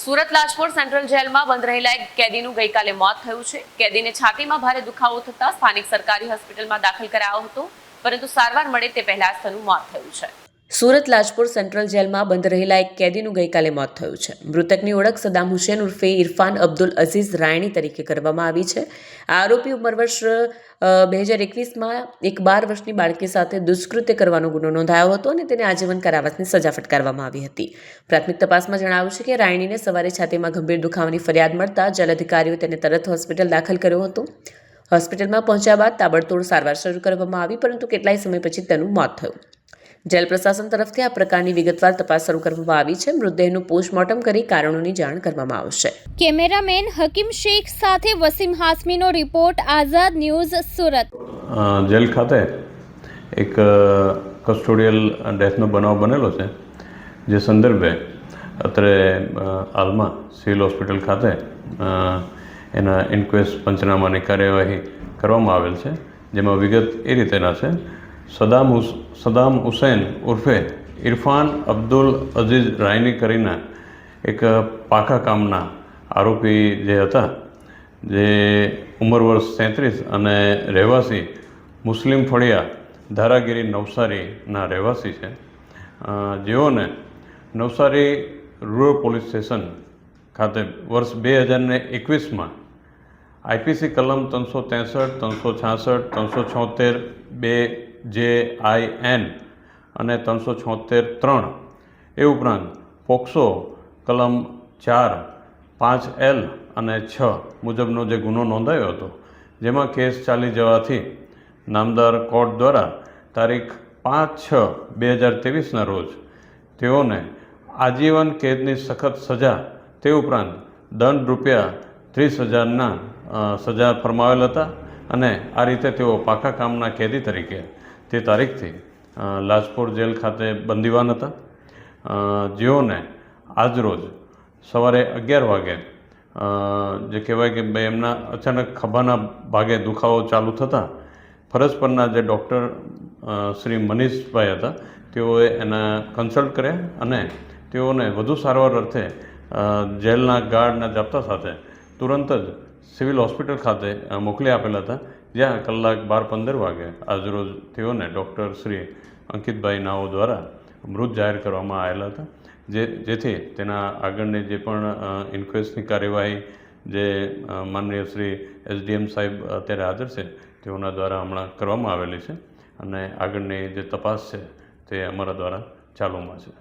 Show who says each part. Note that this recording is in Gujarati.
Speaker 1: સુરત લાજપોર સેન્ટ્રલ જેલમાં બંધ રહેલા એક કેદીનું ગઈકાલે મોત થયું છે। કેદીને છાતીમાં ભારે દુખાવો થતા સ્થાનિક સરકારી હોસ્પિટલમાં દાખલ કરાયો હતો, પરંતુ સારવાર મળે તે પહેલા જ તેનું મોત થયું છે। સુરત લાજપોર સેન્ટ્રલ જેલમાં બંધ રહેલા એક કેદીનું ગઈકાલે મોત થયું છે। મૃતકની ઓળખ સદામ હુસેન ઉર્ફે ઇરફાન અબ્દુલ અઝીઝ રાયણી તરીકે કરવામાં આવી છે। આરોપી ઉંમર વર્ષ 2021માં એક 12 વર્ષની બાળકી સાથે દુષ્કૃત્ય કરવાનો ગુનો નોંધાયો હતો અને તેને આજીવન કારાવાસની સજા ફટકારવામાં આવી હતી। પ્રાથમિક તપાસમાં જણાવ્યું છે કે રાયણીને સવારે છાતીમાં ગંભીર દુખાવાની ફરિયાદ મળતા જેલ અધિકારીઓએ તેને તરત હોસ્પિટલ દાખલ કર્યો હતો। હોસ્પિટલમાં પહોંચ્યા બાદ તાબડતોડ સારવાર શરૂ કરવામાં આવી, પરંતુ કેટલાય સમય પછી તેનું મોત થયું। જેલ પ્રશાસન તરફથી આ પ્રકારની વિગતવાર તપાસ શરૂ કરવામાં આવી છે। મૃતદેહનું પોસ્ટમોર્ટમ કરી કારણોની જાણ કરવામાં આવશે।
Speaker 2: કેમેરામેન હકીમ શેખ સાથે વસીમ હાસમીનો રિપોર્ટ, આઝાદ ન્યૂઝ, સુરત।
Speaker 3: જેલ ખાતે એક કસ્ટોડિયલ ડેથનો બનાવ બનેલો છે, જે સંદર્ભે અત્યારે હાલમાં સિવિલ હોસ્પિટલ ખાતે એના ઇન્ક્વેસ્ટ પંચનામાની કાર્યવાહી કરવામાં આવેલ છે, જેમાં વિગત એ રીતેના છે। સદામ હુસૈન ઉર્ફે ઇરફાન અબ્દુલ અઝીઝ રાયની કરીને એક પાકા કામના આરોપી જે હતા, જે ઉંમર વર્ષ 33 અને રહેવાસી મુસ્લિમ ફળિયા ધારાગીરી નવસારીના રહેવાસી છે, જેઓને નવસારી રૂરલ પોલીસ સ્ટેશન ખાતે વર્ષ 2021માં આઈપીસી કલમ 363, 366, 376, 2JIN અને 376(3) એ ઉપરાંત પોક્સો કલમ 4, 5L અને 6 મુજબનો જે ગુનો નોંધાયો હતો, જેમાં કેસ ચાલી જવાથી નામદાર કોર્ટ દ્વારા તારીખ 5/6/2023ના રોજ તેઓને આજીવન કેદની સખત સજા તે ઉપરાંત દંડ રૂપિયા 30,000ના સજા ફરમાવેલ હતા અને આ રીતે તેઓ પાકા કામના કેદી તરીકે તે તારીખથી લાજપોર જેલ ખાતે બંદીવાન હતા, જેઓને આજરોજ સવારે 11 વાગે જે કહેવાય કે એમના અચાનક ખભાના ભાગે દુખાવો ચાલુ થતાં ફરજ પરના જે ડૉક્ટર શ્રી મનીષભાઈ હતા, તેઓએ એના કન્સલ્ટ કર્યા અને તેઓને વધુ સારવાર અર્થે જેલના ગાર્ડના જાપ્તા સાથે તુરંત જ સિવિલ હોસ્પિટલ ખાતે મોકલી આપેલા હતા, જ્યાં કલાક 12-15 વાગે આજરોજ તેઓને ડૉક્ટર શ્રી અંકિતભાઈ નાઓ દ્વારા મૃત જાહેર કરવામાં આવેલા હતા, જેથી તેના આગળની જે પણ ઇન્ક્વેસ્ટની કાર્યવાહી જે માનનીય શ્રી SDM સાહેબ અત્યારે હાજર છે તેઓના દ્વારા હમણાં કરવામાં આવેલી છે અને આગળની જે તપાસ છે તે અમારા દ્વારા ચાલુમાં છે।